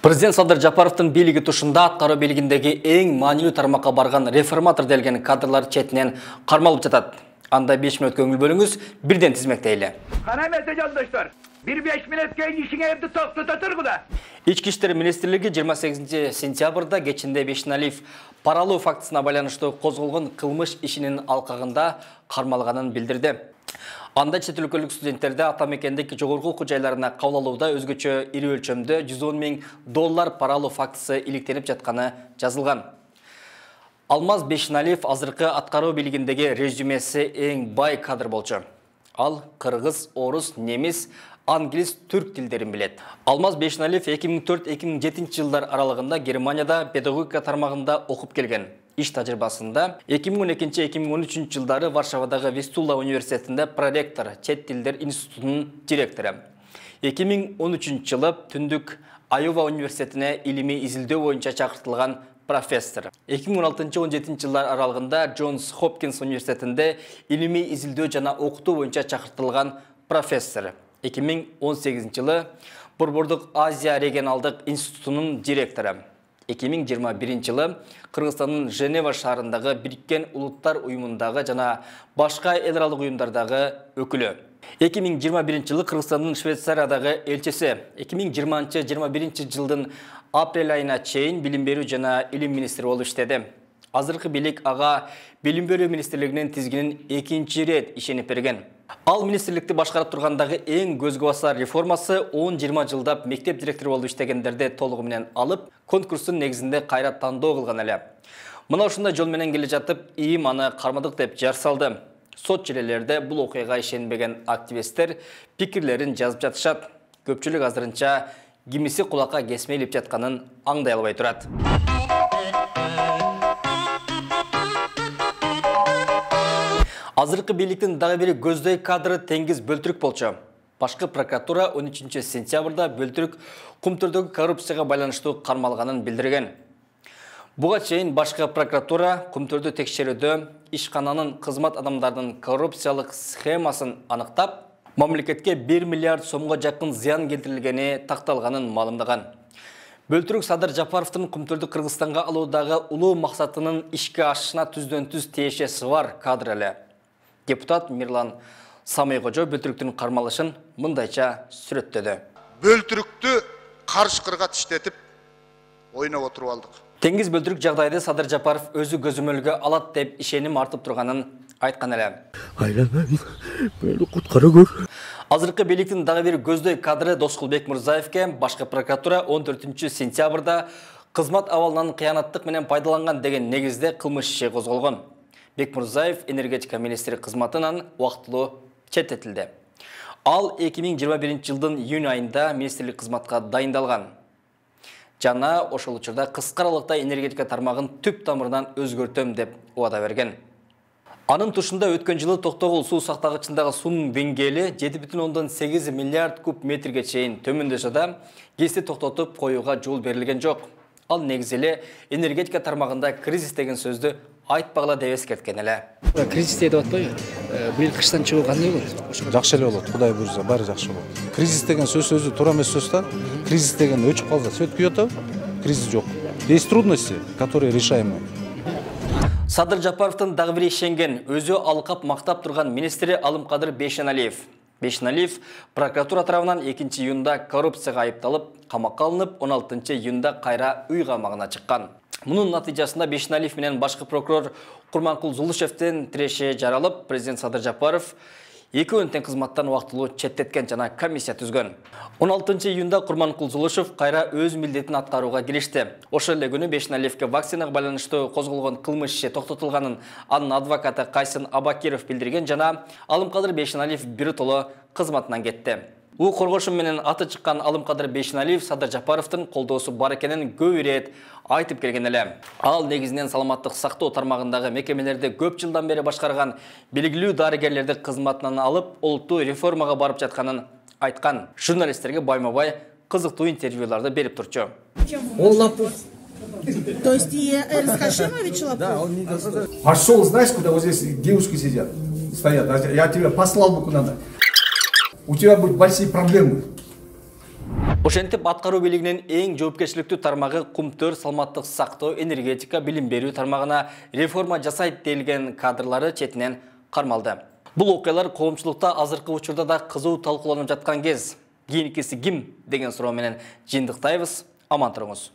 Президент Садыр Жапаровтың бийлиги тушунда аткаруу бийлигиндеги эң маанилүү тармакка барган реформатор делген кадрлар четинен кармалып жатат. Анда 5 мүнөткө көңүл бөлүңүз, бирден тизмектейли. Кана эмесе жолдоштор, 1-5 мүнөт кийин ишиңерди токтото тургула. Ички иштер министрлиги 28 сентябрда кечинде Бешеналиев паралуу фактысына байланыштуу козголгон кылмыш ишинин алкагында кармалганын билдирди. Анда чет өлкөлүк студенттерди атамекендик жогорку окуу жайларына кабыл алууда өзгөчө ири өлчөмдө $110 000 паралуу фактысы иликтенип жатканы жазылган. Алмаз Бешеналиев азыркы аткаруу бийлигиндеги резюмеси эң бай кадр болчу. Ал кыргыз, орус, немис, англис, түрк тилдерин билет. Алмаз Бешеналиев 2004-2007 жылдар аралыгында Германияда педагогика тармагында окуп келген. Иш тажрыйбасында 2012-2013 жылдары Варшавадагы Вистула университетинде проректор, чет тилдер институтунун директору. 2013 жылы Түндүк Айова университетине илимий изилдөө боюнча чакыртылган профессор. 2016-17 жылдар аралыгында Джонс Хопкинс университетинде илимий изилдөө жана окутуу боюнча чакыртылган профессор. 2018 жылы Борбордук Азия регионалдык институтунун директору. 2021 жылы Кыргызстандын Женева шаарындагы Бириккен Улуттар уюмундагы жана башка эл аралык уюмдардагы өкүлү. 2021 жылы Кыргызстандын Швейцариядагы элчиси. 2020-21 жылдын апрель айына чейин билим берүү жана илим министри болуп иштеди. Азыркы бийлик ага билим берүү министрлигинин тизгинин 2-чи рет ишенип берген. Ал министрликти башкарып тургандагы эң көзгө басар реформасы 10-20 жылдап мектеп директору болуп иштегендерди толугу менен алып, конкурстун негизинде кайра тандоо кылган эле. Мына ушундай жол менен келе жатып, ИИМ аны кармадык деп жар салды. Сот желелерде бул окуяга ишенбеген активисттер пикирлерин жазып жатышат. Көпчүлүк азырынча кимиси кулакка кесмелип жатканын аңдай албай турат. Азыркы бийликтин дагы бир көздөй кадры Теңиз Бөлтүрүк болчу. Башкы прокуратура 13 сентябрда Бөлтүрүк Кумтөрдөгү коррупцияга байланыштуу кармалганын билдирген. Буга чейин башкы прокуратура Кумтөрдү текшерүүдө ишкананын кызмат адамдарынын коррупциялык схемасын аныктап, мамлекетке 1 миллиард сомго жакын зыян келтирилгени такталганын маалымдаган. Бөлтүрүк Садыр Жапаровдун Кумтөрдү Кыргызстанга алуудагы улуу максатынын ишке ашышына түздөн-түз тиешеси бар кадр эле. Депутат Мирлан Самайкожо Бөлтүрүктүн кармалышын мындайча сүрөттөдү. Бөлтүрүктү карышкырга тиштетип ойноп отуруп алдык. Теңиз Бөлтүрүк жагдайды Садыр Жапаров өзү көзөмөлгө алат деп ишеним артып турганын айткан эле. Айланам, мени куткара көр. Азыркы бийликтин дагы бир көздөй кадры Доскулбек Мурзаевке башкы прокуратура 14 сентябрда кызмат абалынан кыянаттык менен пайдаланган деген негизде кылмыш иши козголгон. Бек Мурзаев энергетика министри кызматынан убактылуу четтетилди. Ал 2021 жылдын июнь айында министрлик кызматка дайындалган. Жана ошол учурда кыска аралыкта энергетика тармагын түп тамырынан өзгөртөм деп убада берген. Анын тушунда өткөн жылы Токтогул суу сактагычындагы суунун деңгээли 7,8 миллиард куб метрге чейин төмөндөсө да, кести токтотуп коюуга жол берилген жок. Ал негизеле энергетика тармагында кризис деген сөздү айтпагыла деп эскерткен эле. Кризис деп атпайбы? Быйыл кыштан чыгуу кандай болот? Жакшы эле болот, Кудай буйрса, баары жакшы болот. Кризис деген сөз өзү туура эмес сөз да. Кризис деген өчүп калса, сөт күйөтө, кризис жок. Есть трудности, которые решаемы. Садыр Жапаровдун дагы бир ишенген, өзү алкап мактап турган министри Алымкадыр Бешеналиев. Бешеналиев прокуратура тарабынан 2 июнда коррупцияга айыпталып, камакка алынып, 16 июнда кайра үй камагына чыккан. Мунун натыйжасында Бешеналиев менен башкы прокурор Курманкул Зулушевдин тиреши жаралып, президент Садыр Жапаров экөөнүн тең кызматтан убактылуу четтеткен жана комиссия түзгөн. 16 июнда Курманкул Зулушев кайра өз милдетин аткарууга киришти. Ошол эле күнү Бешеналиевке вакцинага байланыштуу козголгон кылмыш иши токтотулганын анын адвокаты Кайсын Абакиров билдирген жана Алымкадыр Бешеналиев биротоло кызматынан кетти. У коргошум менен аты чыккан Алымкадыр Бешеналиев Садыр Жапаровдун колдоосу бар экенин көп ирет айтып келген эле. Ал негизинен саламаттык сактоо тармагындагы мекемелерди көп жылдан бери башкарган белгилүү дарыгерлерди кызматынан алып, улуттуу реформага барып жатканын айткан. Журналисттерге байма-бай кызыктуу интервьюларды берип турчу. Он лопух. То есть и Эрнст Хашимович лопух? Да, он не пошел, знаешь, куда вот здесь девушки сидят, стоят. Я тебя послал бы куда-то. У тебя будут большие проблемы. Ошентип аткаруу бийлигинин эң жоопкерчиликтүү тармагы кумтөр, саламаттык сактоо, энергетика, билим берүү тармагына реформа жасайт делген кадрлары четинен кармалды. Бул окуялар коомчулукта азыркы учурда да кызуу талкууланып жаткан кез. Кийинкиси ким деген суроо менен жыйынтыктайбыз. Аман туруңуз.